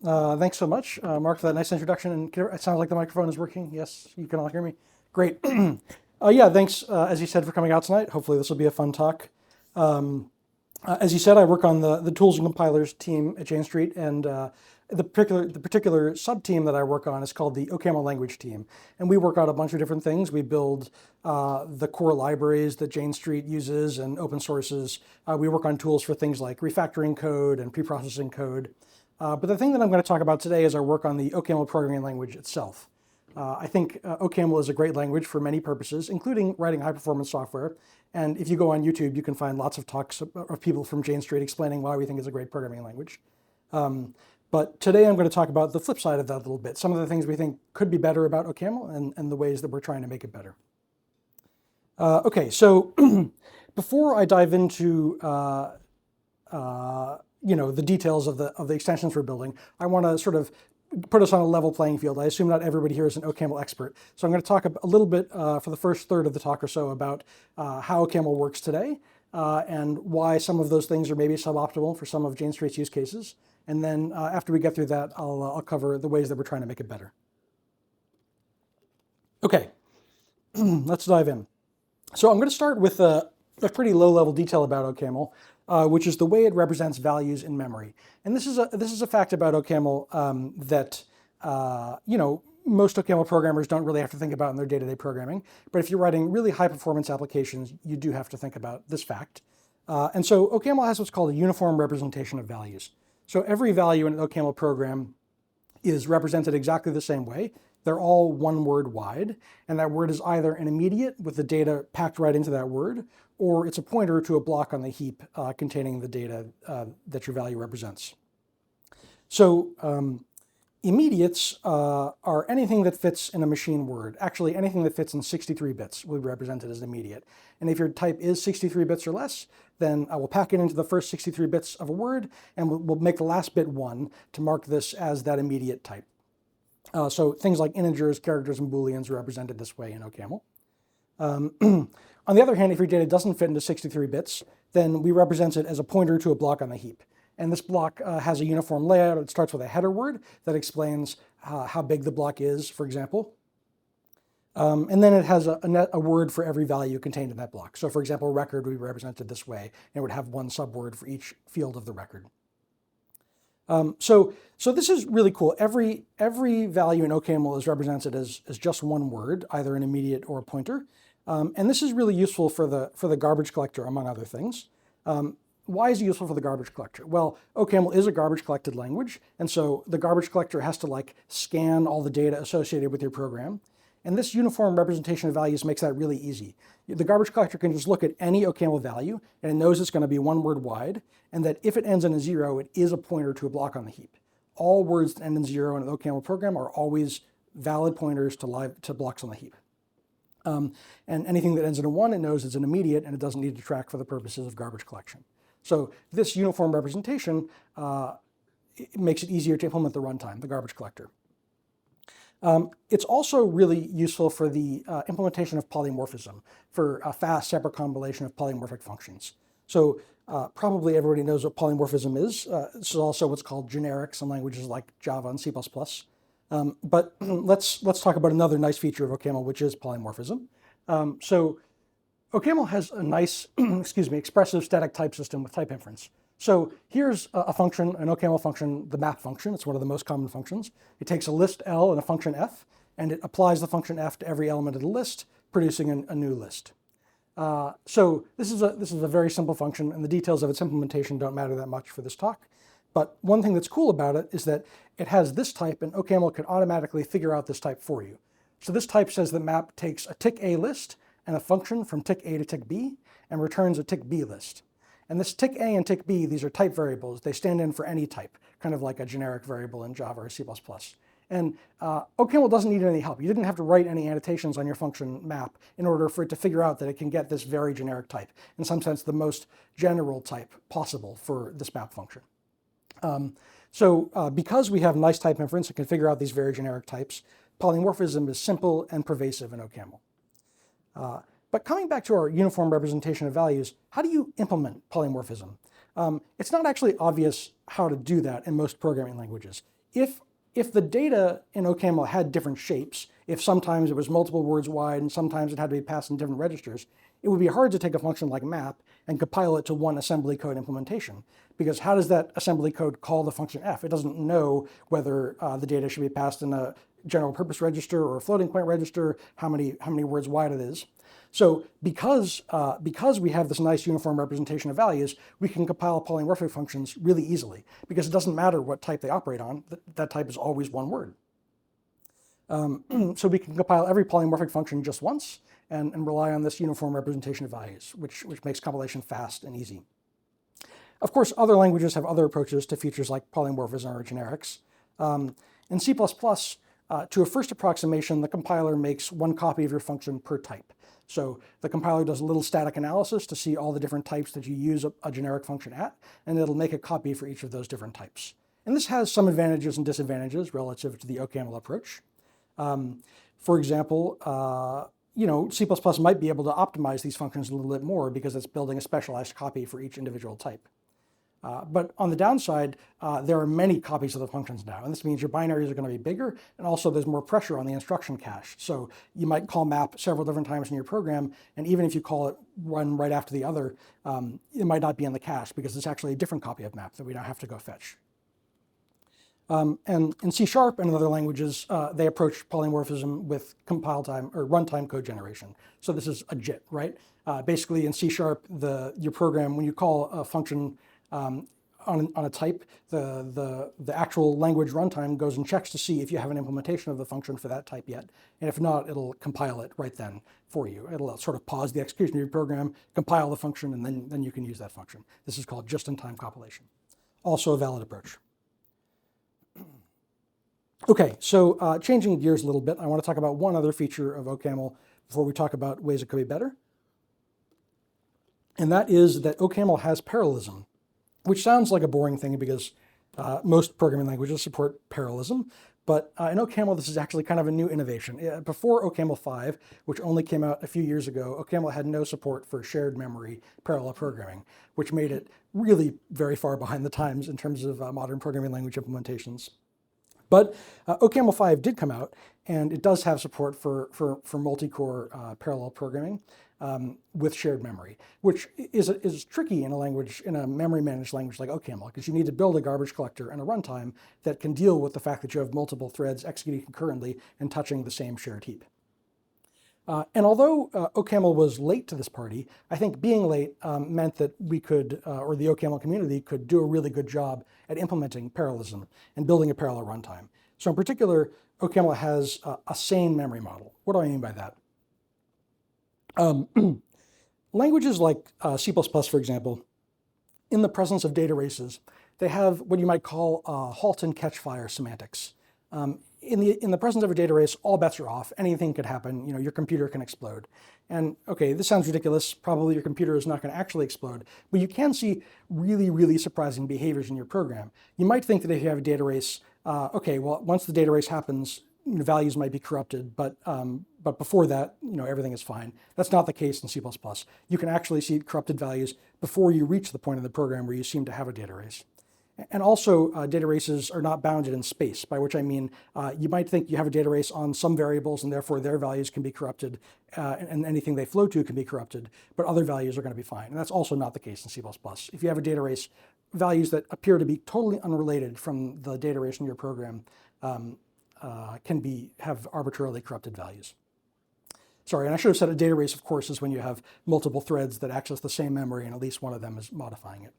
Thanks so much, Mark, for that nice introduction. And it sounds like the microphone is working. Yes, you can all hear me. Great. Yeah, thanks, as you said, for coming out tonight. Hopefully this will be a fun talk. As you said, I work on the tools and compilers team at Jane Street, and the particular sub team that I work on is called the OCaml language team, and we work on a bunch of different things. We build the core libraries that Jane Street uses and open sources. We work on tools for things like refactoring code and preprocessing code. But the thing that I'm going to talk about today is our work on the OCaml programming language itself. I think OCaml is a great language for many purposes, including writing high-performance software. And if you go on YouTube, you can find lots of talks of people from Jane Street explaining why we think it's a great programming language. But today I'm going to talk about the flip side of that a little bit, some of the things we think could be better about OCaml and the ways that we're trying to make it better. Okay, so before I dive into the details of the extensions we're building, I want to sort of put us on a level playing field. I assume not everybody here is an OCaml expert. So I'm going to talk a little bit for the first third of the talk or so about how OCaml works today and why some of those things are maybe suboptimal for some of Jane Street's use cases. And then after we get through that, I'll cover the ways that we're trying to make it better. Okay, let's dive in. So I'm going to start with a pretty low-level detail about OCaml, which is the way it represents values in memory. And this is a fact about OCaml that most OCaml programmers don't really have to think about in their day-to-day programming. But if you're writing really high-performance applications, you do have to think about this fact. And so OCaml has what's called a uniform representation of values. So every value in an OCaml program is represented exactly the same way. They're all one word wide, and that word is either an immediate with the data packed right into that word, or it's a pointer to a block on the heap containing the data that your value represents. So immediates are anything that fits in a machine word. Actually, anything that fits in 63 bits will be represented as an immediate. And if your type is 63 bits or less, then I will pack it into the first 63 bits of a word, and we'll make the last bit 1 to mark this as that immediate type. So things like integers, characters, and booleans are represented this way in OCaml. On the other hand, if your data doesn't fit into 63 bits, then we represent it as a pointer to a block on the heap. And this block has a uniform layout. It starts with a header word that explains how big the block is, for example. And then it has a word for every value contained in that block. So for example, record would be represented this way, and it would have one subword for each field of the record. So this is really cool. Every value in OCaml is represented as just one word, either an immediate or a pointer. And this is really useful for the garbage collector, among other things. Why is it useful for the garbage collector? Well, OCaml is a garbage collected language, and so the garbage collector has to scan all the data associated with your program. And this uniform representation of values makes that really easy. The garbage collector can just look at any OCaml value, and it knows it's going to be one word wide, and that if it ends in a 0, it is a pointer to a block on the heap. All words that end in 0 in an OCaml program are always valid pointers to blocks on the heap. And anything that ends in a 1, it knows it's an immediate, and it doesn't need to track for the purposes of garbage collection. So this uniform representation it makes it easier to implement the runtime, the garbage collector. It's also really useful for the implementation of polymorphism, for a fast separate compilation of polymorphic functions. So probably everybody knows what polymorphism is. This is also what's called generics in languages like Java and C++. But let's talk about another nice feature of OCaml, which is polymorphism. So OCaml has a nice, expressive static type system with type inference. So here's a function, an OCaml function, the map function. It's one of the most common functions. It takes a list L and a function f, and it applies the function f to every element of the list, producing a new list. So this is a very simple function, and the details of its implementation don't matter that much for this talk. But one thing that's cool about it is that it has this type, and OCaml can automatically figure out this type for you. So this type says the map takes a tick A list and a function from tick A to tick B, and returns a tick B list. And this tick A and tick B, these are type variables. They stand in for any type, kind of like a generic variable in Java or C++. And OCaml doesn't need any help. You didn't have to write any annotations on your function map in order for it to figure out that it can get this very generic type, in some sense the most general type possible for this map function. Because we have nice type inference and can figure out these very generic types, polymorphism is simple and pervasive in OCaml. But coming back to our uniform representation of values, how do you implement polymorphism? It's not actually obvious how to do that in most programming languages. if the data in OCaml had different shapes, if sometimes it was multiple words wide and sometimes it had to be passed in different registers, it would be hard to take a function like map and compile it to one assembly code implementation. Because how does that assembly code call the function f? It doesn't know whether the data should be passed in a general purpose register or a floating point register, how many words wide it is. So because we have this nice uniform representation of values, we can compile polymorphic functions really easily because it doesn't matter what type they operate on. That type is always one word. So we can compile every polymorphic function just once and rely on this uniform representation of values, which makes compilation fast and easy. Of course, other languages have other approaches to features like polymorphism or generics. In C++, to a first approximation, the compiler makes one copy of your function per type. So the compiler does a little static analysis to see all the different types that you use a generic function at, and it'll make a copy for each of those different types. And this has some advantages and disadvantages relative to the OCaml approach. For example, C++ might be able to optimize these functions a little bit more because it's building a specialized copy for each individual type. But on the downside, there are many copies of the functions now, and this means your binaries are going to be bigger, and also there's more pressure on the instruction cache. So you might call map several different times in your program, and even if you call it one right after the other, it might not be in the cache because it's actually a different copy of map that we don't have to go fetch. And in C# and in other languages, they approach polymorphism with compile time or runtime code generation. So this is a JIT, right? Basically in C#, your program, when you call a function on a type, the actual language runtime goes and checks to see if you have an implementation of the function for that type yet. And if not, it'll compile it right then for you. It'll sort of pause the execution of your program, compile the function, and then you can use that function. This is called just-in-time compilation. Also a valid approach. Okay, so changing gears a little bit, I want to talk about one other feature of OCaml before we talk about ways it could be better. And that is that OCaml has parallelism, which sounds like a boring thing because most programming languages support parallelism. But in OCaml, this is actually kind of a new innovation. Before OCaml 5, which only came out a few years ago, OCaml had no support for shared memory parallel programming, which made it really very far behind the times in terms of modern programming language implementations. But OCaml 5 did come out, and it does have support for multicore parallel programming with shared memory, which is tricky in a memory managed language like OCaml, because you need to build a garbage collector and a runtime that can deal with the fact that you have multiple threads executing concurrently and touching the same shared heap. And although OCaml was late to this party, I think being late meant that we could, or the OCaml community could do a really good job at implementing parallelism and building a parallel runtime. So in particular, OCaml has a sane memory model. What do I mean by that? Languages like C++, for example, in the presence of data races, they have what you might call halt and catch fire semantics. In the presence of a data race, all bets are off. Anything could happen. Your computer can explode. And okay, this sounds ridiculous. Probably your computer is not going to actually explode, but you can see really, really surprising behaviors in your program. You might think that if you have a data race, okay, well, once the data race happens, values might be corrupted, but before that, everything is fine. That's not the case in C++. You can actually see corrupted values before you reach the point in the program where you seem to have a data race. And also, data races are not bounded in space, by which I mean you might think you have a data race on some variables and therefore their values can be corrupted and anything they flow to can be corrupted, but other values are going to be fine. And that's also not the case in C++. If you have a data race, values that appear to be totally unrelated from the data race in your program have arbitrarily corrupted values. Sorry, and I should have said a data race, of course, is when you have multiple threads that access the same memory and at least one of them is modifying it.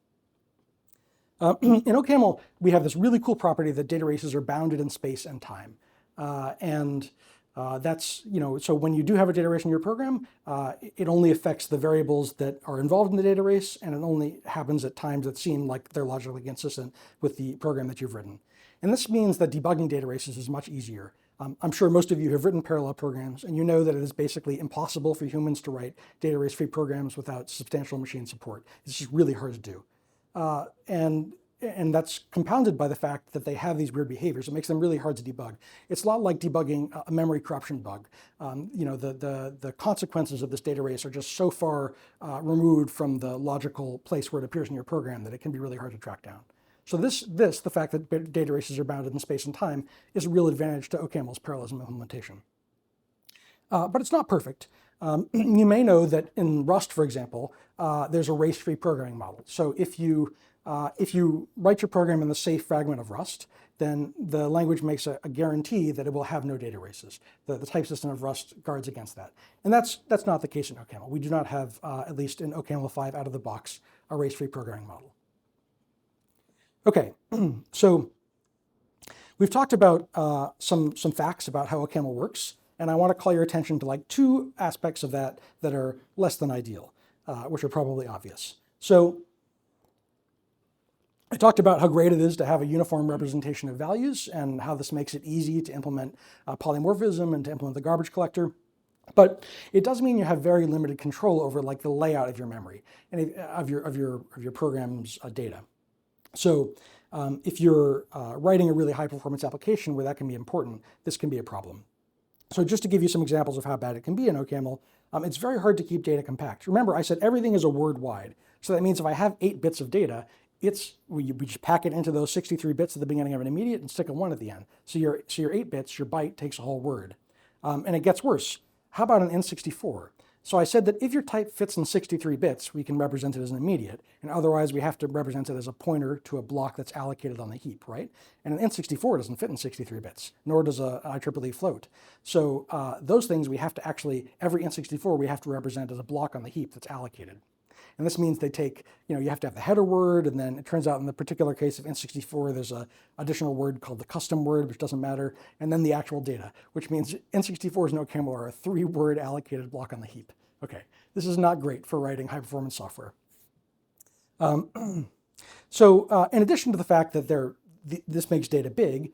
In OCaml, we have this really cool property that data races are bounded in space and time. That's, so when you do have a data race in your program, it only affects the variables that are involved in the data race, and it only happens at times that seem like they're logically consistent with the program that you've written. And this means that debugging data races is much easier. I'm sure most of you have written parallel programs, and you know that it is basically impossible for humans to write data race-free programs without substantial machine support. It's just really hard to do. And that's compounded by the fact that they have these weird behaviors. It makes them really hard to debug. It's a lot like debugging a memory corruption bug. The consequences of this data race are just so far removed from the logical place where it appears in your program that it can be really hard to track down. So the fact that data races are bounded in space and time, is a real advantage to OCaml's parallelism implementation. But it's not perfect. You may know that in Rust, for example, there's a race-free programming model. So if you write your program in the safe fragment of Rust, then the language makes a guarantee that it will have no data races. The type system of Rust guards against that. And that's not the case in OCaml. We do not have, at least in OCaml 5 out of the box, a race-free programming model. Okay, so we've talked about some facts about how OCaml works, and I want to call your attention to like two aspects of that that are less than ideal, which are probably obvious. So I talked about how great it is to have a uniform representation of values and how this makes it easy to implement polymorphism and to implement the garbage collector. But it does mean you have very limited control over like the layout of your memory and of your program's data. So if you're writing a really high performance application where that can be important, this can be a problem. So just to give you some examples of how bad it can be in OCaml, it's very hard to keep data compact. Remember, I said everything is a word wide. So that means if I have 8 bits of data, we just pack it into those 63 bits at the beginning of an immediate and stick a 1 at the end. So your 8 bits, your byte takes a whole word. And it gets worse. How about an N64? So I said that if your type fits in 63 bits, we can represent it as an immediate, and otherwise we have to represent it as a pointer to a block that's allocated on the heap, right? And an N64 doesn't fit in 63 bits, nor does an IEEE float. So those things we have to actually, every N64 we have to represent as a block on the heap that's allocated. And this means they take, you have to have the header word, and then it turns out in the particular case of N64, there's an additional word called the custom word, which doesn't matter, and then the actual data, which means N64s and OCaml are a 3-word allocated block on the heap. Okay, this is not great for writing high-performance software. So in addition to the fact that this makes data big,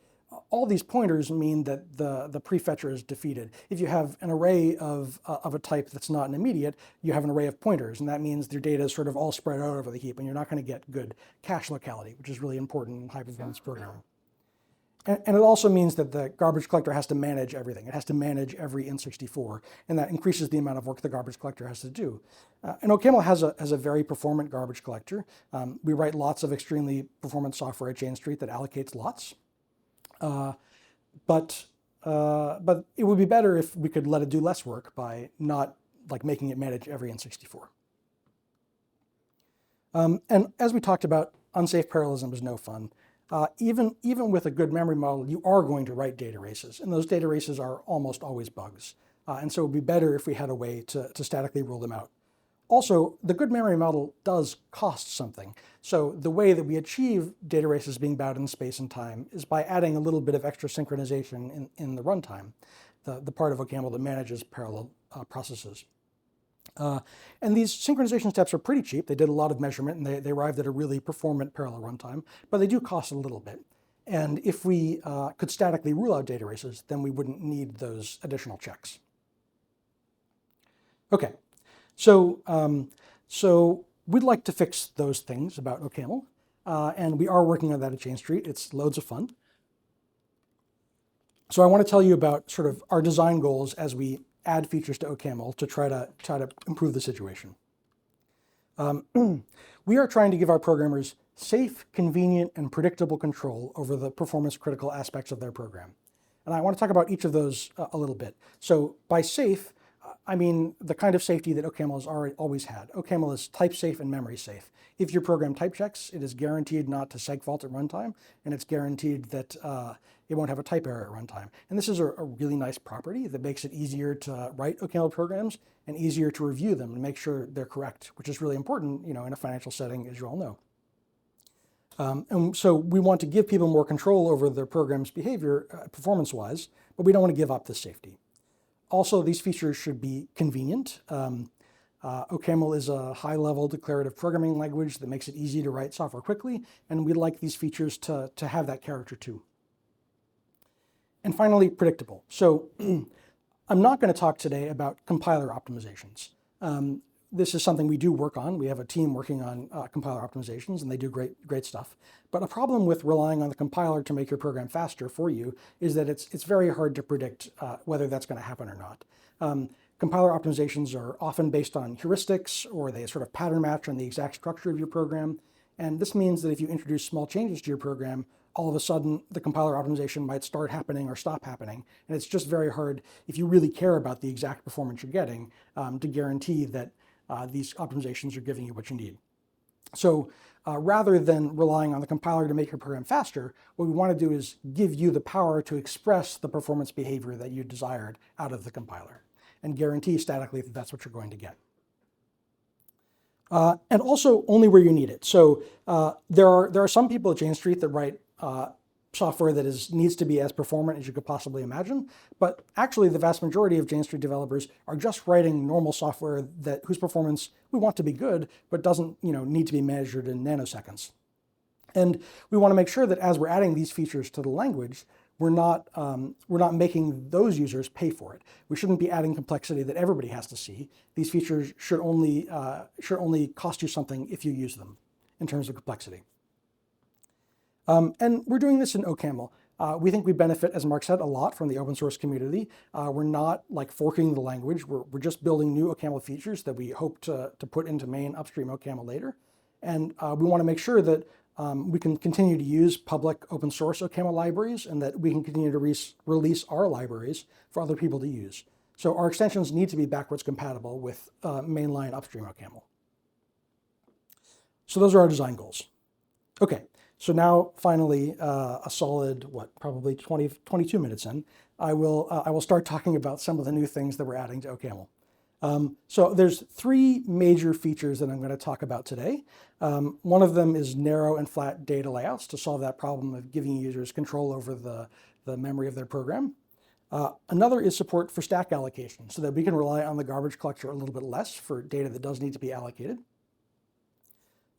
all these pointers mean that the prefetcher is defeated. If you have an array of a type that's not an immediate, you have an array of pointers, and that means your data is sort of all spread out over the heap, and you're not going to get good cache locality, which is really important in high-performance programming. And it also means that the garbage collector has to manage everything. It has to manage every N64, and that increases the amount of work the garbage collector has to do. And OCaml has a very performant garbage collector. We write lots of extremely performant software at Jane Street that allocates lots. But it would be better if we could let it do less work by not like making it manage every N64. And as we talked about, unsafe parallelism is no fun. Even with a good memory model, you are going to write data races, and those data races are almost always bugs. And so it would be better if we had a way to statically rule them out. Also, the good memory model does cost something. So the way that we achieve data races being bound in space and time is by adding a little bit of extra synchronization in the runtime, the part of OCaml that manages parallel processes. And these synchronization steps are pretty cheap. They did a lot of measurement, and they arrived at a really performant parallel runtime, but they do cost a little bit. And if we could statically rule out data races, then we wouldn't need those additional checks. Okay, so we'd like to fix those things about OCaml, and we are working on that at Jane Street. It's loads of fun. So I want to tell you about sort of our design goals as we add features to OCaml to try to improve the situation. We are trying to give our programmers safe, convenient, and predictable control over the performance critical aspects of their program. And I want to talk about each of those a little bit. So by safe, I mean the kind of safety that OCaml has always had. OCaml is type safe and memory safe. If your program type checks, it is guaranteed not to segfault at runtime, and it's guaranteed that it won't have a type error at runtime. And this is a really nice property that makes it easier to write OCaml programs and easier to review them and make sure they're correct, which is really important, in a financial setting, as you all know. And so we want to give people more control over their program's behavior performance-wise, but we don't want to give up this safety. Also, these features should be convenient. OCaml is a high-level declarative programming language that makes it easy to write software quickly, and we'd like these features to have that character too. And finally, predictable. So I'm not going to talk today about compiler optimizations. This is something we do work on. We have a team working on compiler optimizations, and they do great stuff. But a problem with relying on the compiler to make your program faster for you is that it's very hard to predict whether that's going to happen or not. Compiler optimizations are often based on heuristics, or they sort of pattern match on the exact structure of your program. And this means that if you introduce small changes to your program, all of a sudden the compiler optimization might start happening or stop happening. And it's just very hard, if you really care about the exact performance you're getting, to guarantee that these optimizations are giving you what you need. So rather than relying on the compiler to make your program faster, what we want to do is give you the power to express the performance behavior that you desired out of the compiler and guarantee statically that that's what you're going to get. And also only where you need it. So there are some people at Jane Street that write software that needs to be as performant as you could possibly imagine. But actually, the vast majority of Jane Street developers are just writing normal software whose performance we want to be good, but doesn't need to be measured in nanoseconds. And we want to make sure that as we're adding these features to the language, we're not making those users pay for it. We shouldn't be adding complexity that everybody has to see. These features should only cost you something if you use them in terms of complexity. And we're doing this in OCaml. We think we benefit, as Mark said, a lot from the open source community. We're not like forking the language. We're just building new OCaml features that we hope to put into main upstream OCaml later. And we want to make sure that we can continue to use public open source OCaml libraries and that we can continue to release our libraries for other people to use. So our extensions need to be backwards compatible with mainline upstream OCaml. So those are our design goals. Okay, so now finally, a solid, probably 22 minutes in, I will start talking about some of the new things that we're adding to OCaml. So there's three major features that I'm going to talk about today. One of them is narrow and flat data layouts to solve that problem of giving users control over the memory of their program. Another is support for stack allocation so that we can rely on the garbage collector a little bit less for data that does need to be allocated.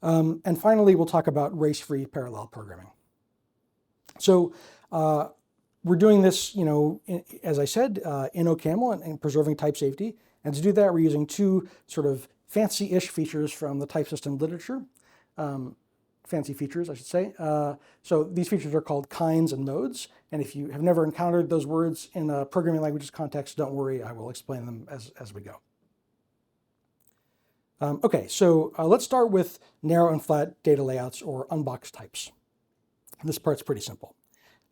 And finally, we'll talk about race-free parallel programming. So we're doing this, as I said, in OCaml and preserving type safety. And to do that, we're using two sort of fancy-ish features from the type system literature. Fancy features, I should say. So these features are called kinds and modes. And if you have never encountered those words in a programming languages context, don't worry, I will explain them as we go. Okay, so let's start with narrow and flat data layouts or unboxed types. This part's pretty simple.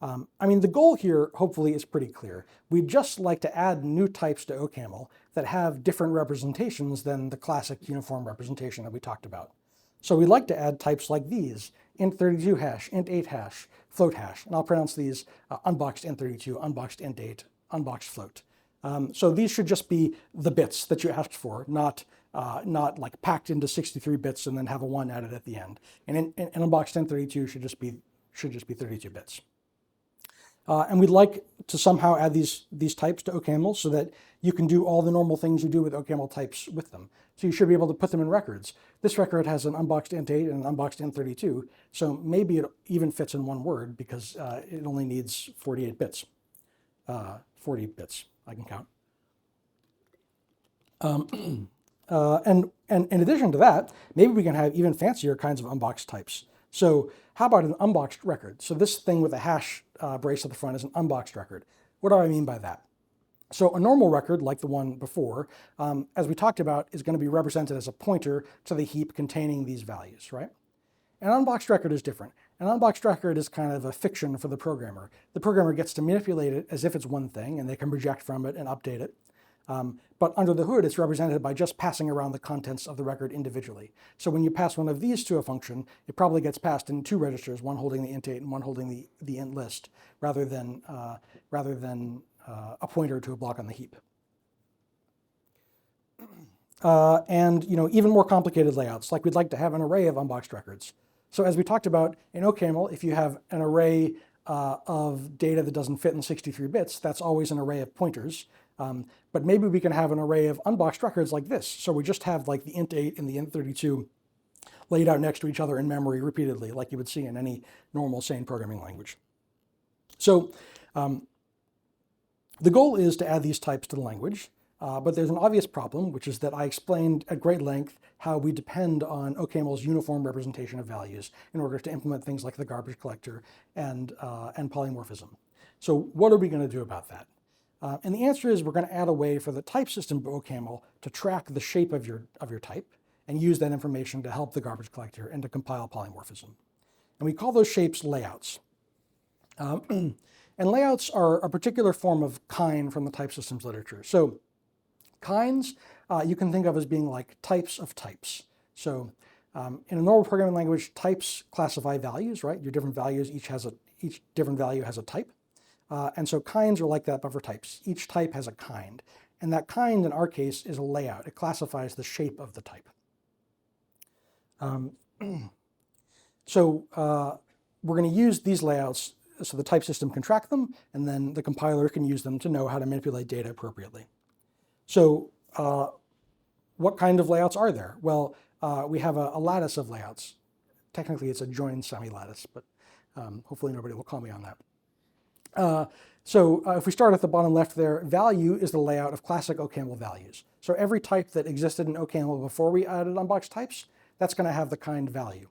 The goal here, hopefully, is pretty clear. We'd just like to add new types to OCaml that have different representations than the classic uniform representation that we talked about. So we'd like to add types like these: int32 hash, int8 hash, float hash. And I'll pronounce these unboxed int32, unboxed int8, unboxed float. So these should just be the bits that you asked for, not like packed into 63 bits and then have a 1 added at the end. And an unboxed int32 should just be 32 bits. And we'd like to somehow add these types to OCaml so that you can do all the normal things you do with OCaml types with them. So you should be able to put them in records. This record has an unboxed int8 and an unboxed int32, so maybe it even fits in one word because it only needs 48 bits. 40 bits, I can count. And in addition to that, maybe we can have even fancier kinds of unboxed types. So how about an unboxed record? So this thing with a hash brace at the front is an unboxed record. What do I mean by that? So a normal record, like the one before, as we talked about, is going to be represented as a pointer to the heap containing these values, right? An unboxed record is different. An unboxed record is kind of a fiction for the programmer. The programmer gets to manipulate it as if it's one thing, and they can project from it and update it. But under the hood, it's represented by just passing around the contents of the record individually. So when you pass one of these to a function, it probably gets passed in two registers, one holding the int8 and one holding the int list, rather than a pointer to a block on the heap. And even more complicated layouts, like we'd like to have an array of unboxed records. So as we talked about in OCaml, if you have an array of data that doesn't fit in 63 bits, that's always an array of pointers. But maybe we can have an array of unboxed records like this. So we just have like the int8 and the int32 laid out next to each other in memory repeatedly, like you would see in any normal sane programming language. So the goal is to add these types to the language. But there's an obvious problem, which is that I explained at great length how we depend on OCaml's uniform representation of values in order to implement things like the garbage collector and polymorphism. So what are we going to do about that? And the answer is we're going to add a way for the type system of OCaml to track the shape of your type and use that information to help the garbage collector and to compile polymorphism. And we call those shapes layouts. And layouts are a particular form of kind from the type systems literature. So kinds you can think of as being like types of types. So in a normal programming language, types classify values, right? Your different values, each different value has a type. And so kinds are like that, but for types. Each type has a kind. And that kind, in our case, is a layout. It classifies the shape of the type. So we're going to use these layouts so the type system can track them, and then the compiler can use them to know how to manipulate data appropriately. So what kind of layouts are there? Well, we have a lattice of layouts. Technically, it's a joined semi-lattice, but hopefully nobody will call me on that. So if we start at the bottom left there, value is the layout of classic OCaml values. So every type that existed in OCaml before we added unboxed types, that's going to have the kind value.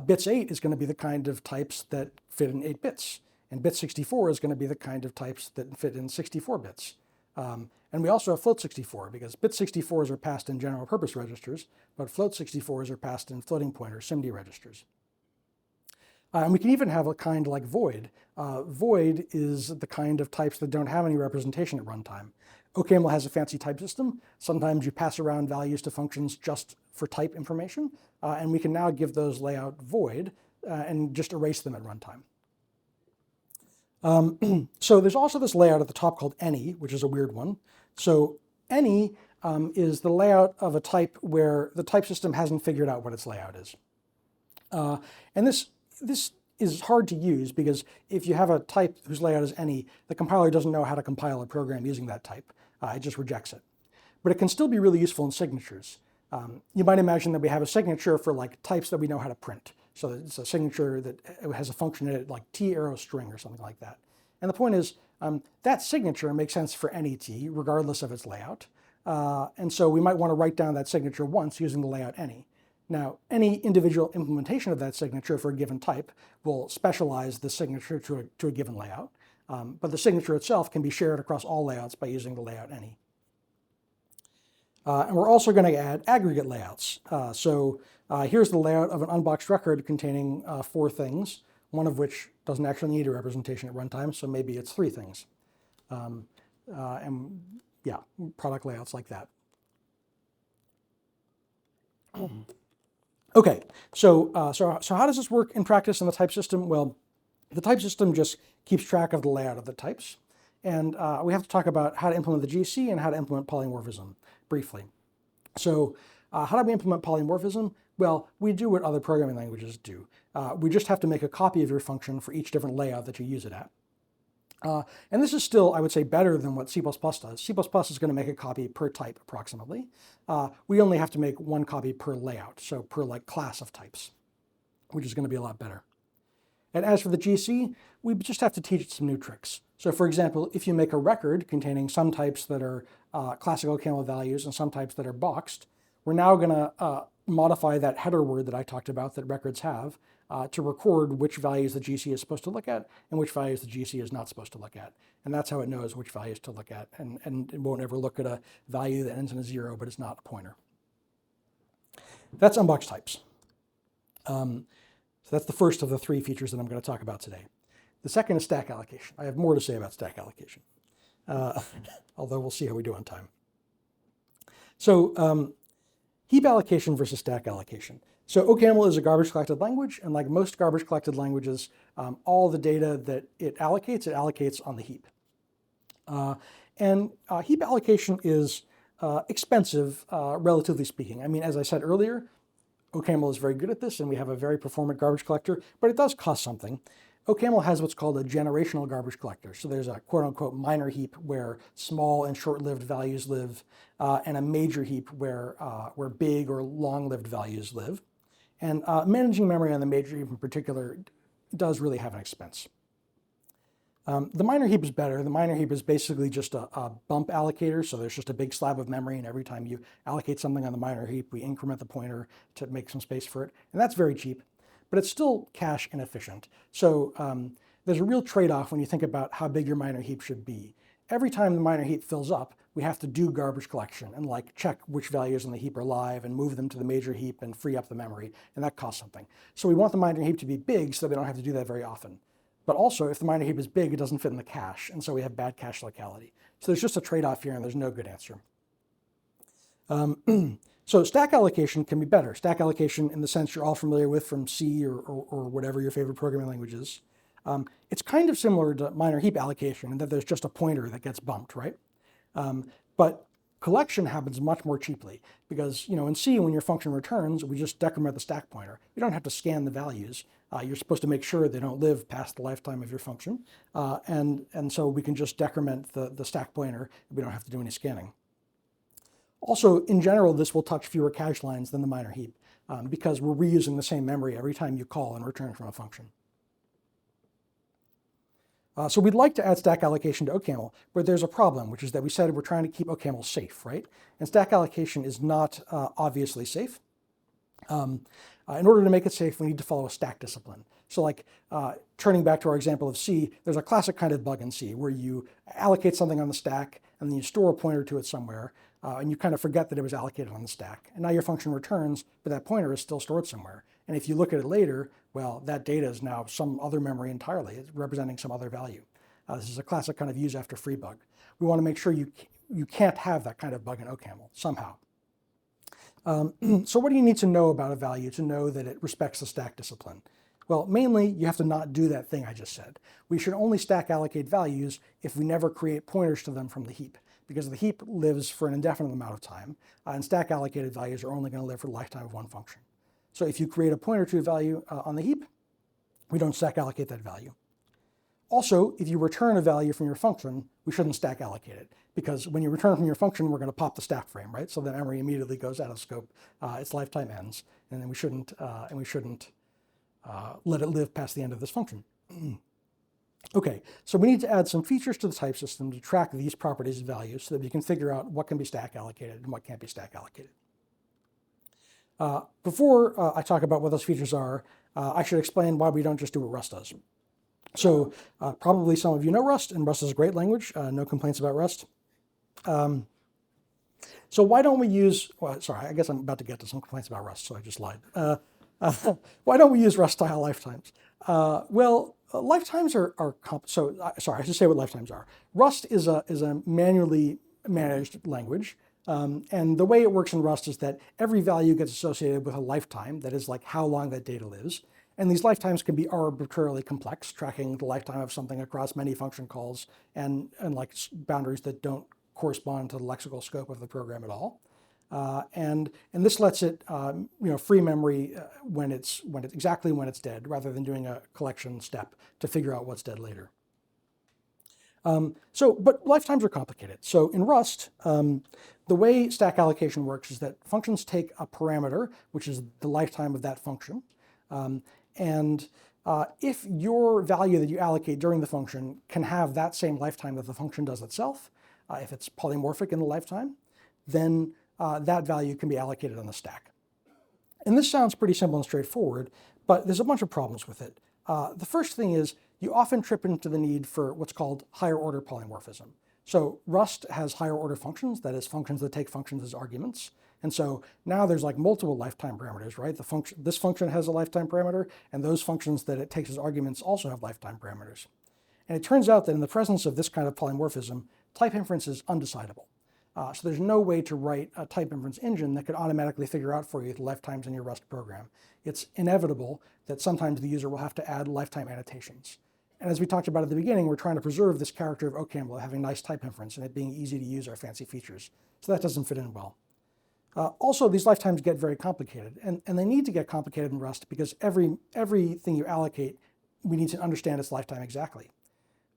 Bits 8 is going to be the kind of types that fit in 8 bits. And bit 64 is going to be the kind of types that fit in 64 bits. And we also have float 64 because bit 64s are passed in general purpose registers, but float 64s are passed in floating pointer SIMD registers. And we can even have a kind like void. Void is the kind of types that don't have any representation at runtime. OCaml has a fancy type system. Sometimes you pass around values to functions just for type information, and we can now give those layout void and just erase them at runtime. So there's also this layout at the top called any, which is a weird one. So any is the layout of a type where the type system hasn't figured out what its layout is. And this is hard to use because if you have a type whose layout is any, the compiler doesn't know how to compile a program using that type. It just rejects it. But it can still be really useful in signatures. You might imagine that we have a signature for like types that we know how to print. So it's a signature that has a function in it like t arrow string or something like that. And the point is that signature makes sense for any t regardless of its layout. And so we might want to write down that signature once using the layout any. Now, any individual implementation of that signature for a given type will specialize the signature to a given layout. But the signature itself can be shared across all layouts by using the layout any. And we're also going to add aggregate layouts. So here's the layout of an unboxed record containing 4 things, one of which doesn't actually need a representation at runtime, so maybe it's 3 things. And yeah, product layouts like that. Okay, so how does this work in practice in the type system? Well, the type system just keeps track of the layout of the types. And we have to talk about how to implement the GC and how to implement polymorphism briefly. So how do we implement polymorphism? Well, we do what other programming languages do. We just have to make a copy of your function for each different layout that you use it at. And this is still, I would say, better than what C++ does. C++ is going to make a copy per type approximately. We only have to make 1 copy per layout, so per like class of types, which is going to be a lot better. And as for the GC, we just have to teach it some new tricks. So for example, if you make a record containing some types that are classic OCaml values and some types that are boxed, we're now going to modify that header word that I talked about that records have to record which values the GC is supposed to look at and which values the GC is not supposed to look at. And that's how it knows which values to look at. And it won't ever look at a value that ends in a 0, but it's not a pointer. That's unboxed types. So that's the first of the 3 features that I'm going to talk about today. The second is stack allocation. I have more to say about stack allocation, although we'll see how we do on time. So heap allocation versus stack allocation. So OCaml is a garbage collected language, and like most garbage collected languages, all the data that it allocates on the heap. And heap allocation is expensive, relatively speaking. I mean, as I said earlier, OCaml is very good at this, and we have a very performant garbage collector, but it does cost something. OCaml has what's called a generational garbage collector. So there's a quote-unquote minor heap where small and short-lived values live, and a major heap where big or long-lived values live. And managing memory on the major heap in particular does really have an expense. The minor heap is better. The minor heap is basically just a bump allocator. So there's just a big slab of memory, and every time you allocate something on the minor heap, we increment the pointer to make some space for it. And that's very cheap, but it's still cache inefficient. So there's a real trade-off when you think about how big your minor heap should be. every time the minor heap fills up, we have to do garbage collection and like check which values in the heap are live and move them to the major heap and free up the memory, and that costs something. So we want the minor heap to be big so that we don't have to do that very often. But also, if the minor heap is big, it doesn't fit in the cache, and so we have bad cache locality. So there's just a trade-off here, and there's no good answer. So stack allocation can be better. Stack allocation, in the sense you're all familiar with from C or whatever your favorite programming language is. It's kind of similar to minor heap allocation in that there's just a pointer that gets bumped, right? But collection happens much more cheaply because, in C, when your function returns, we just decrement the stack pointer. You don't have to scan the values. You're supposed to make sure they don't live past the lifetime of your function. And so we can just decrement the stack pointer. We don't have to do any scanning. Also, in general, this will touch fewer cache lines than the minor heap because we're reusing the same memory every time you call and return from a function. So we'd like to add stack allocation to OCaml, but there's a problem, which is that we said we're trying to keep OCaml safe, right? And stack allocation is not obviously safe. In order to make it safe, we need to follow a stack discipline. So like turning back to our example of C, there's a classic kind of bug in C where you allocate something on the stack and then you store a pointer to it somewhere and you kind of forget that it was allocated on the stack. And now your function returns, but that pointer is still stored somewhere. And if you look at it later, well, that data is now some other memory entirely. It's representing some other value. This is a classic kind of use after free bug. We want to make sure you can't have that kind of bug in OCaml somehow. So what do you need to know about a value to know that it respects the stack discipline? Well, mainly you have to not do that thing I just said. We should only stack allocate values if we never create pointers to them from the heap, because the heap lives for an indefinite amount of time, and stack allocated values are only going to live for the lifetime of one function. So if you create a pointer to a value on the heap, we don't stack allocate that value. Also, if you return a value from your function, we shouldn't stack allocate it, because when you return from your function, we're going to pop the stack frame, right? So the memory immediately goes out of scope, its lifetime ends, and then we shouldn't let it live past the end of this function. Okay, so we need to add some features to the type system to track these properties of values so that we can figure out what can be stack allocated and what can't be stack allocated. Before I talk about what those features are, I should explain why we don't just do what Rust does. So probably some of you know Rust, and Rust is a great language. No complaints about Rust. So why don't we use, well, sorry, I guess I'm about to get to some complaints about Rust, so I just lied. Why don't we use Rust-style lifetimes? Well, lifetimes are sorry, I should say what lifetimes are. Rust is a manually managed language. And the way it works in Rust is that every value gets associated with a lifetime, that is like how long that data lives. And these lifetimes can be arbitrarily complex, tracking the lifetime of something across many function calls and like boundaries that don't correspond to the lexical scope of the program at all. And this lets it free memory when it's exactly when it's dead, rather than doing a collection step to figure out what's dead later. But lifetimes are complicated. So in Rust, the way stack allocation works is that functions take a parameter, which is the lifetime of that function. If your value that you allocate during the function can have that same lifetime that the function does itself, if it's polymorphic in the lifetime, then that value can be allocated on the stack. And this sounds pretty simple and straightforward, but there's a bunch of problems with it. The first thing is you often trip into the need for what's called higher order polymorphism. So Rust has higher order functions, that is functions that take functions as arguments. And so now there's like multiple lifetime parameters, right? This function has a lifetime parameter, and those functions that it takes as arguments also have lifetime parameters. And it turns out that in the presence of this kind of polymorphism, type inference is undecidable. So there's no way to write a type inference engine that could automatically figure out for you the lifetimes in your Rust program. It's inevitable that sometimes the user will have to add lifetime annotations. And as we talked about at the beginning, we're trying to preserve this character of OCaml having nice type inference and it being easy to use our fancy features. So that doesn't fit in well. Also, these lifetimes get very complicated, and they need to get complicated in Rust because everything you allocate, we need to understand its lifetime exactly.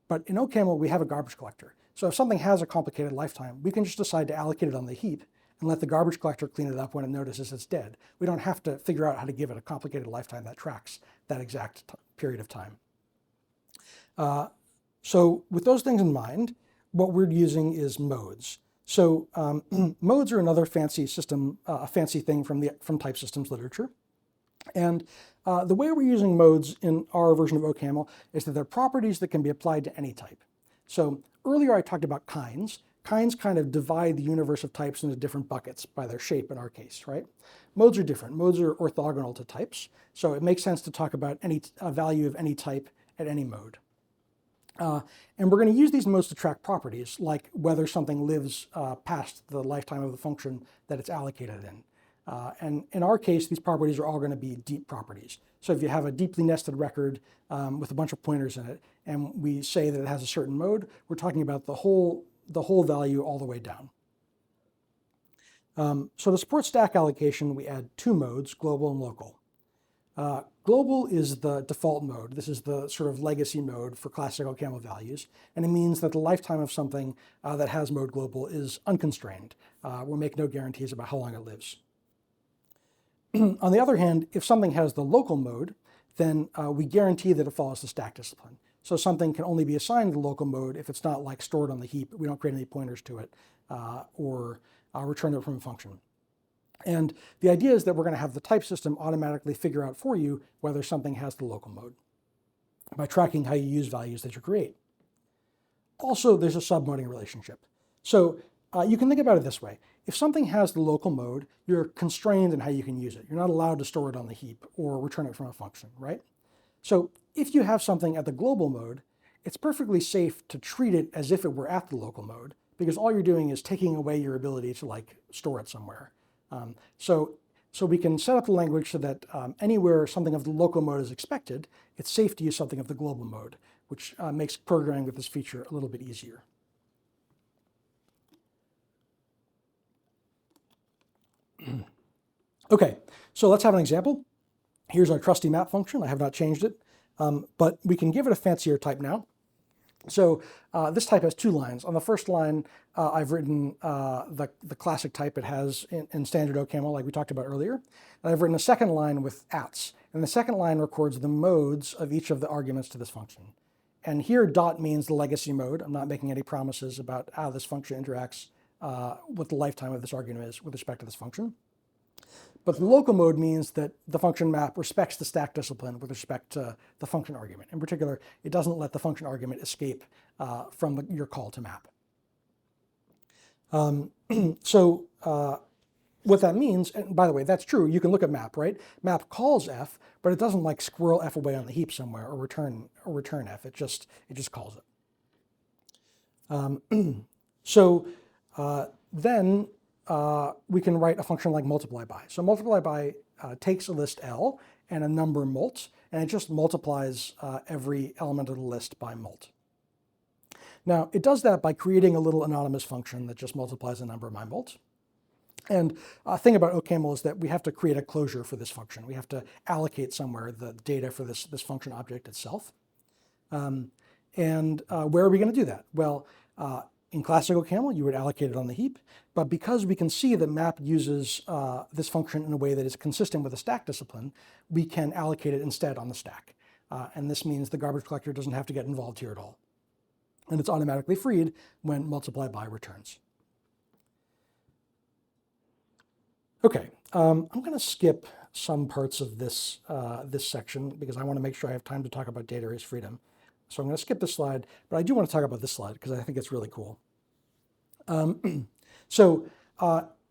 But in OCaml, we have a garbage collector. So if something has a complicated lifetime, we can just decide to allocate it on the heap and let the garbage collector clean it up when it notices it's dead. We don't have to figure out how to give it a complicated lifetime that tracks that exact period of time. So with those things in mind, what we're using is modes. So modes are another fancy system, a fancy thing from type systems literature. And the way we're using modes in our version of OCaml is that they're properties that can be applied to any type. So earlier I talked about kinds. Kinds kind of divide the universe of types into different buckets by their shape in our case, right? Modes are different. Modes are orthogonal to types. So it makes sense to talk about any value of any type at any mode. And we're going to use these modes to track properties, like whether something lives past the lifetime of the function that it's allocated in. And in our case, these properties are all going to be deep properties. So if you have a deeply nested record with a bunch of pointers in it, and we say that it has a certain mode, we're talking about the whole value all the way down. So to support stack allocation, we add two modes, global and local. Global is the default mode. This is the sort of legacy mode for classic OCaml values, and it means that the lifetime of something that has mode global is unconstrained. We'll make no guarantees about how long it lives. On the other hand, if something has the local mode, then we guarantee that it follows the stack discipline. So something can only be assigned the local mode if it's not like stored on the heap. We don't create any pointers to it or return it from a function. And the idea is that we're going to have the type system automatically figure out for you whether something has the local mode by tracking how you use values that you create. Also, there's a submoding relationship. So you can think about it this way. If something has the local mode, you're constrained in how you can use it. You're not allowed to store it on the heap or return it from a function, right? So if you have something at the global mode, it's perfectly safe to treat it as if it were at the local mode, because all you're doing is taking away your ability to store it somewhere. So we can set up the language so that anywhere something of the local mode is expected, it's safe to use something of the global mode, which makes programming with this feature a little bit easier. Okay, so let's have an example. Here's our trusty map function. I have not changed it, but we can give it a fancier type now. So this type has two lines. On the first line, I've written the classic type it has in standard OCaml, like we talked about earlier. And I've written a second line with ats. And the second line records the modes of each of the arguments to this function. And here dot means the legacy mode. I'm not making any promises about how this function interacts, what the lifetime of this argument is with respect to this function. But the local mode means that the function map respects the stack discipline with respect to the function argument. In particular, it doesn't let the function argument escape from your call to map. So what that means, and by the way, that's true. You can look at map, right? Map calls f, but it doesn't squirrel f away on the heap somewhere or return f. It just calls it. Then we can write a function like multiply by. So multiply by takes a list L and a number mult, and it just multiplies every element of the list by mult. Now, it does that by creating a little anonymous function that just multiplies the number by mult. And a thing about OCaml is that we have to create a closure for this function. We have to allocate somewhere the data for this function object itself. Where are we going to do that? Well, in classic OCaml, you would allocate it on the heap, but because we can see that map uses this function in a way that is consistent with the stack discipline, we can allocate it instead on the stack. And this means the garbage collector doesn't have to get involved here at all. And it's automatically freed when multiply by returns. Okay, I'm going to skip some parts of this, this section because I want to make sure I have time to talk about data erase freedom. So I'm going to skip this slide, but I do want to talk about this slide because I think it's really cool. A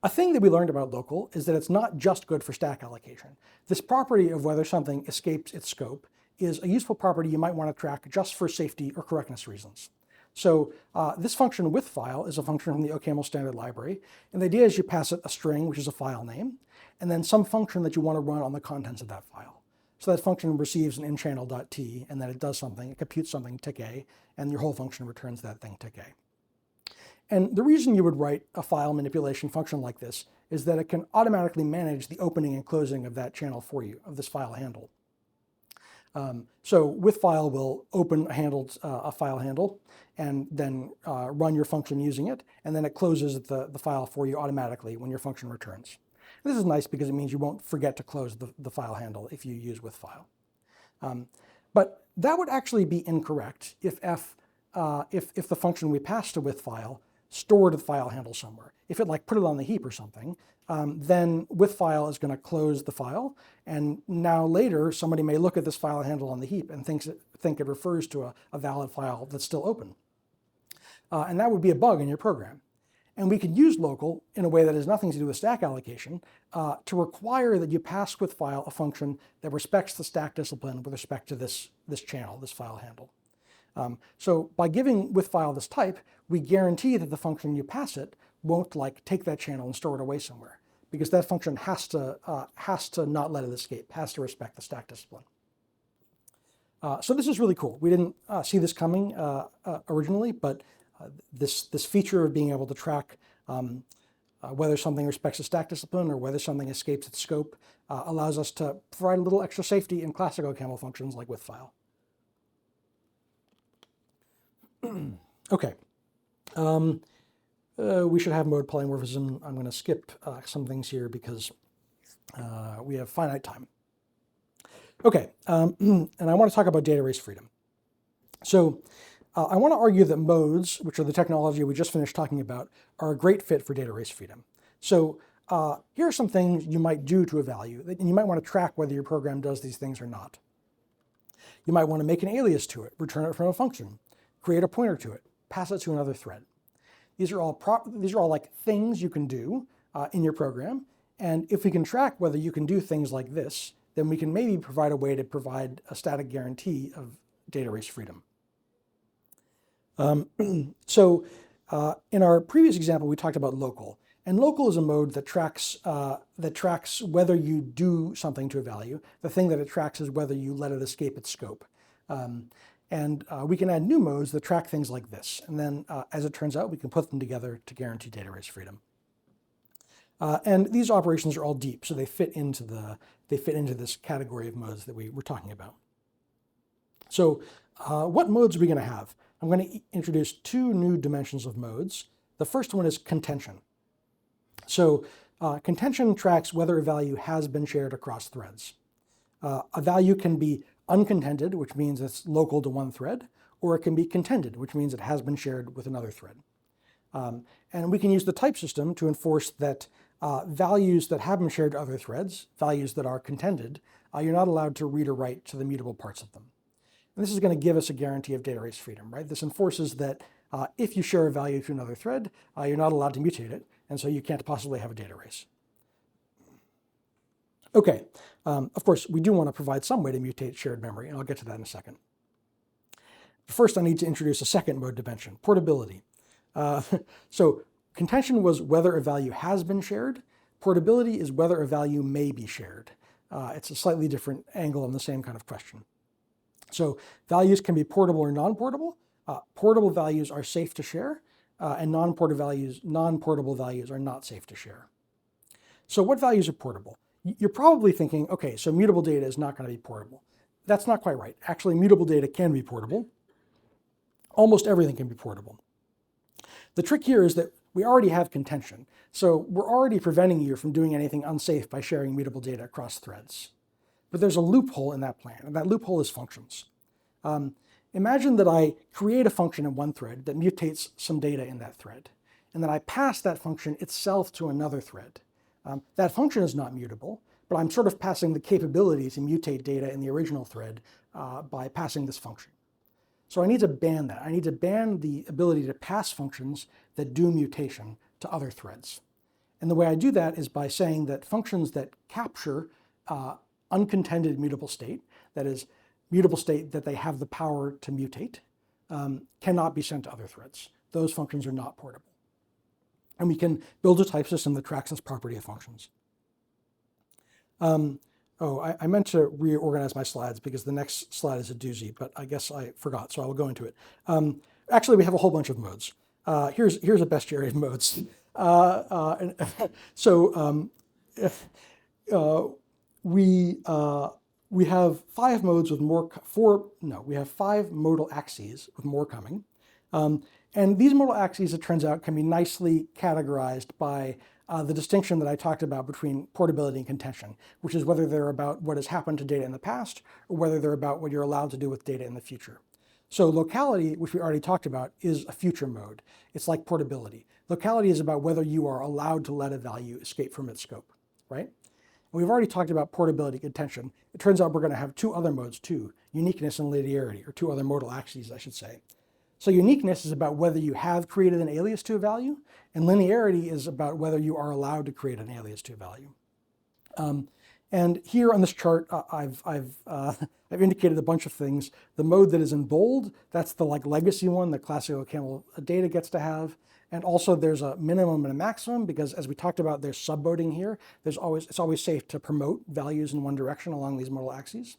thing that we learned about local is that it's not just good for stack allocation. This property of whether something escapes its scope is a useful property you might want to track just for safety or correctness reasons. So this function with file is a function from the OCaml standard library. And the idea is you pass it a string, which is a file name, and then some function that you want to run on the contents of that file. So that function receives an inchannel.t, and then it does something, it computes something, tick A, and your whole function returns that thing, tick A. And the reason you would write a file manipulation function like this is that it can automatically manage the opening and closing of that channel for you, of this file handle. So with file, we'll open a file handle and then run your function using it, and then it closes the file for you automatically when your function returns. This is nice because it means you won't forget to close the file handle if you use with file. But that would actually be incorrect if the function we passed to with file stored the file handle somewhere. If it put it on the heap or something, then with file is going to close the file, and now later somebody may look at this file handle on the heap and think it refers to a valid file that's still open. and that would be a bug in your program. And we could use local in a way that has nothing to do with stack allocation to require that you pass with file a function that respects the stack discipline with respect to this channel, this file handle. So by giving with file this type, we guarantee that the function you pass it won't like take that channel and store it away somewhere, because that function has to not let it escape, has to respect the stack discipline. So this is really cool. We didn't see this coming originally, but this feature of being able to track whether something respects the stack discipline or whether something escapes its scope allows us to provide a little extra safety in classic OCaml functions like with file. Okay. We should have mode polymorphism. I'm going to skip some things here because we have finite time. Okay, and I want to talk about data race freedom. So I want to argue that modes, which are the technology we just finished talking about, are a great fit for data race freedom. So here are some things you might do to a value, and you might want to track whether your program does these things or not. You might want to make an alias to it, return it from a function, create a pointer to it, pass it to another thread. These are all like things you can do in your program, and if we can track whether you can do things like this, then we can maybe provide a way to provide a static guarantee of data race freedom. So in our previous example, we talked about local, and local is a mode that tracks whether you do something to a value. The thing that it tracks is whether you let it escape its scope. And we can add new modes that track things like this. And then, as it turns out, we can put them together to guarantee data race freedom. And these operations are all deep, so they fit into this category of modes that we were talking about. So what modes are we going to have? I'm going to introduce two new dimensions of modes. The first one is contention. So contention tracks whether a value has been shared across threads. A value can be uncontended, which means it's local to one thread, or it can be contended, which means it has been shared with another thread. And we can use the type system to enforce that values that have been shared to other threads, values that are contended, you're not allowed to read or write to the mutable parts of them. And this is going to give us a guarantee of data race freedom, right? This enforces that if you share a value to another thread, you're not allowed to mutate it, and so you can't possibly have a data race. Okay, of course, we do want to provide some way to mutate shared memory, and I'll get to that in a second. First, I need to introduce a second mode dimension, portability. So contention was whether a value has been shared. Portability is whether a value may be shared. It's a slightly different angle on the same kind of question. So values can be portable or non-portable. Portable values are safe to share, and non-portable values are not safe to share. So what values are portable? You're probably thinking, okay, so mutable data is not going to be portable. That's not quite right. Actually, mutable data can be portable. Almost everything can be portable. The trick here is that we already have contention. So we're already preventing you from doing anything unsafe by sharing mutable data across threads. But there's a loophole in that plan, and that loophole is functions. Imagine that I create a function in one thread that mutates some data in that thread, and then I pass that function itself to another thread. That function is not mutable, but I'm sort of passing the capability to mutate data in the original thread by passing this function. So I need to ban that. I need to ban the ability to pass functions that do mutation to other threads. And the way I do that is by saying that functions that capture uncontended mutable state, that is, mutable state that they have the power to mutate, cannot be sent to other threads. Those functions are not portable. And we can build a type system that tracks this property of functions. I meant to reorganize my slides because the next slide is a doozy, but I guess I forgot, so I will go into it. Actually, we have a whole bunch of modes. Here's a bestiary of modes. We have five modes with we have five modal axes with more coming. And these modal axes, it turns out, can be nicely categorized by the distinction that I talked about between portability and contention, which is whether they're about what has happened to data in the past or whether they're about what you're allowed to do with data in the future. So locality, which we already talked about, is a future mode. It's like portability. Locality is about whether you are allowed to let a value escape from its scope, right? And we've already talked about portability and contention. It turns out we're going to have two other modes too, uniqueness and linearity, or two other modal axes, I should say. So uniqueness is about whether you have created an alias to a value, and linearity is about whether you are allowed to create an alias to a value. And here on this chart, I've indicated a bunch of things. The mode that is in bold, that's the legacy one that classic OCaml data gets to have. And also there's a minimum and a maximum, because as we talked about, there's submoding here. It's always safe to promote values in one direction along these modal axes.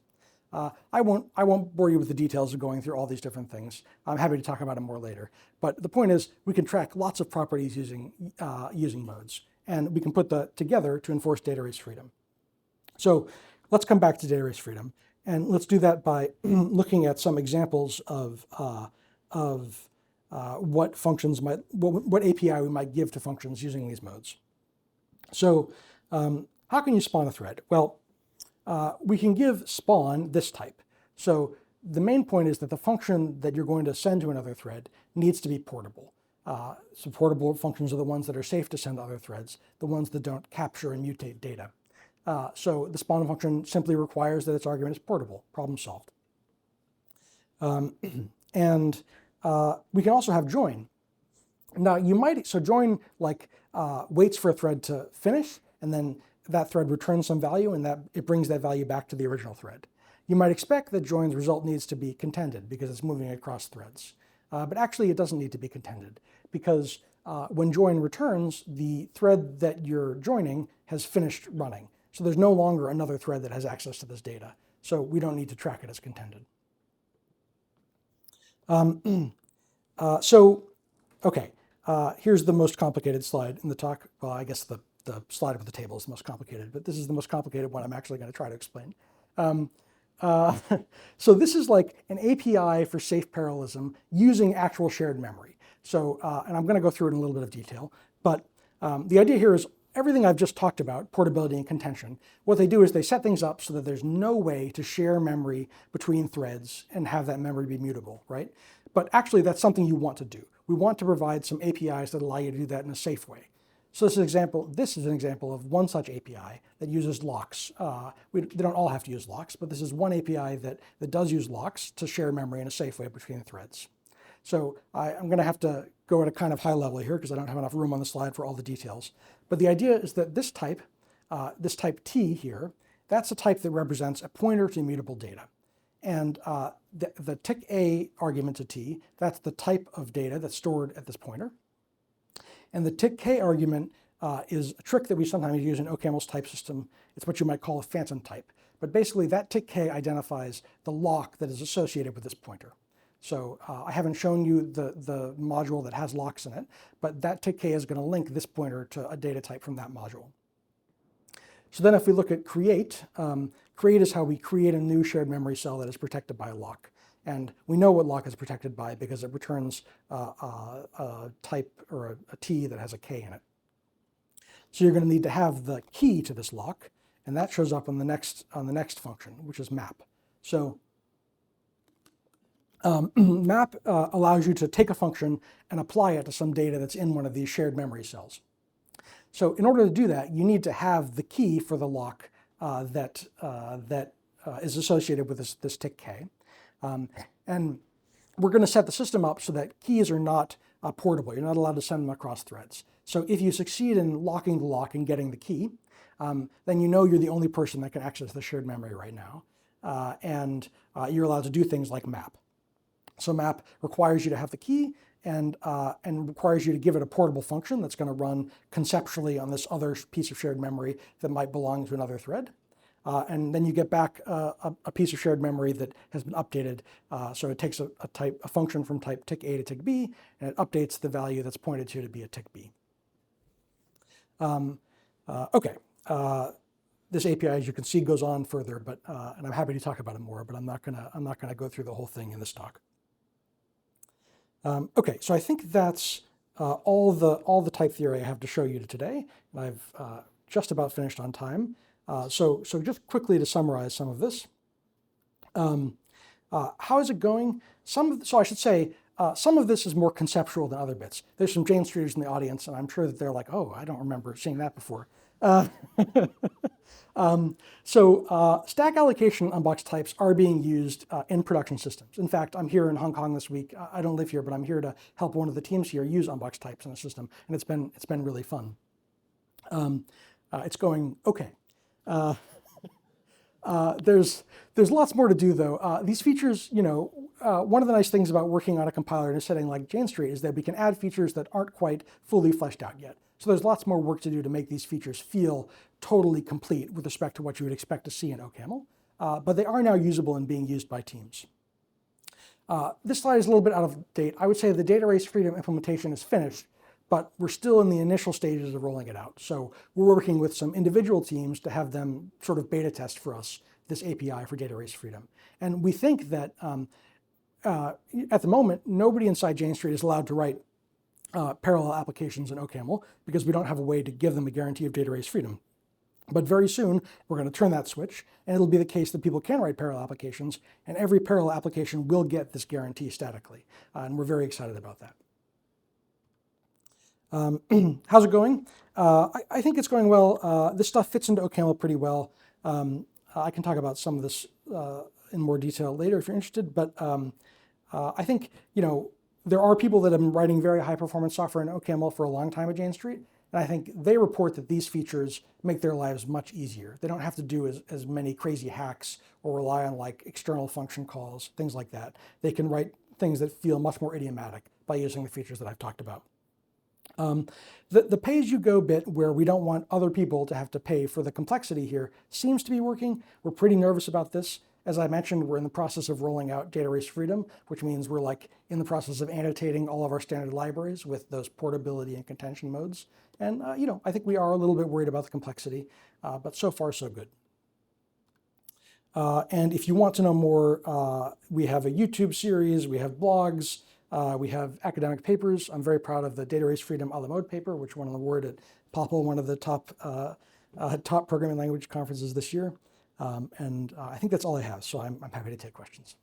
I won't bore you with the details of going through all these different things. I'm happy to talk about them more later. But the point is, we can track lots of properties using modes, and we can put that together to enforce data race freedom. So let's come back to data race freedom, and let's do that by looking at some examples of what API we might give to functions using these modes. So how can you spawn a thread? Well, we can give spawn this type. So the main point is that the function that you're going to send to another thread needs to be portable. So portable functions are the ones that are safe to send to other threads, the ones that don't capture and mutate data. So the spawn function simply requires that its argument is portable. Problem solved. And we can also have join. Now you might, so join waits for a thread to finish, and then that thread returns some value, and that it brings that value back to the original thread. You might expect that join's result needs to be contended because it's moving across threads. But actually it doesn't need to be contended, because when join returns, the thread that you're joining has finished running. So there's no longer another thread that has access to this data. So we don't need to track it as contended. Here's the most complicated slide in the talk. Well, I guess the slide with the table is the most complicated, but this is the most complicated one I'm actually going to try to explain. So this is like an API for safe parallelism using actual shared memory. So, and I'm going to go through it in a little bit of detail, but the idea here is everything I've just talked about, portability and contention, what they do is they set things up so that there's no way to share memory between threads and have that memory be mutable, right? But actually that's something you want to do. We want to provide some APIs that allow you to do that in a safe way. So this is an example of one such API that uses locks. They don't all have to use locks, but this is one API that does use locks to share memory in a safe way between threads. So I'm going to have to go at a kind of high level here because I don't have enough room on the slide for all the details. But the idea is that this type T here, that's a type that represents a pointer to immutable data. And the tick A argument to T, that's the type of data that's stored at this pointer. And the tick K argument is a trick that we sometimes use in OCaml's type system. It's what you might call a phantom type. But basically that tick K identifies the lock that is associated with this pointer. So I haven't shown you the module that has locks in it, but that tick K is going to link this pointer to a data type from that module. So then if we look at create, create is how we create a new shared memory cell that is protected by a lock. And we know what lock is protected by because it returns a type or a T that has a K in it. So you're going to need to have the key to this lock, and that shows up on the next function, which is map. So map allows you to take a function and apply it to some data that's in one of these shared memory cells. So in order to do that, you need to have the key for the lock that is associated with this tick K. And we're going to set the system up so that keys are not portable. You're not allowed to send them across threads. So if you succeed in locking the lock and getting the key, then you know you're the only person that can access the shared memory right now. And you're allowed to do things like map. So map requires you to have the key and requires you to give it a portable function that's going to run conceptually on this other piece of shared memory that might belong to another thread. And then you get back a piece of shared memory that has been updated. So it takes a function from type tick A to tick B, and it updates the value that's pointed to be a tick B. This API, as you can see, goes on further, but and I'm happy to talk about it more, but I'm not gonna go through the whole thing in this talk. So I think that's all the type theory I have to show you today, and I've just about finished on time. So just quickly to summarize some of this. How is it going? So I should say, some of this is more conceptual than other bits. There's some Jane Streeters in the audience, and I'm sure that they're like, oh, I don't remember seeing that before. Uh, stack allocation unbox types are being used in production systems. In fact, I'm here in Hong Kong this week. I don't live here, but I'm here to help one of the teams here use unbox types in a system, and it's been really fun. It's going okay. There's lots more to do though. These features, one of the nice things about working on a compiler in a setting like Jane Street is that we can add features that aren't quite fully fleshed out yet. So there's lots more work to do to make these features feel totally complete with respect to what you would expect to see in OCaml. But they are now usable and being used by teams. This slide is a little bit out of date. I would say the data race freedom implementation is finished, but we're still in the initial stages of rolling it out. So we're working with some individual teams to have them sort of beta test for us this API for data race freedom. And we think that at the moment, nobody inside Jane Street is allowed to write parallel applications in OCaml because we don't have a way to give them a guarantee of data race freedom. But very soon, we're going to turn that switch, and it'll be the case that people can write parallel applications, and every parallel application will get this guarantee statically. And we're very excited about that. How's it going? I think it's going well. This stuff fits into OCaml pretty well. I can talk about some of this in more detail later if you're interested, but I think, there are people that have been writing very high performance software in OCaml for a long time at Jane Street, and I think they report that these features make their lives much easier. They don't have to do as many crazy hacks or rely on like external function calls, things like that. They can write things that feel much more idiomatic by using the features that I've talked about. The pay-as-you-go bit where we don't want other people to have to pay for the complexity here seems to be working. We're pretty nervous about this. As I mentioned, we're in the process of rolling out data race freedom, which means we're like in the process of annotating all of our standard libraries with those portability and contention modes. And I think we are a little bit worried about the complexity, but so far so good. And if you want to know more, we have a YouTube series, we have blogs, we have academic papers. I'm very proud of the data race freedom a la mode paper, which won an award at POPL, one of the top programming language conferences this year. And I think that's all I have, so I'm happy to take questions.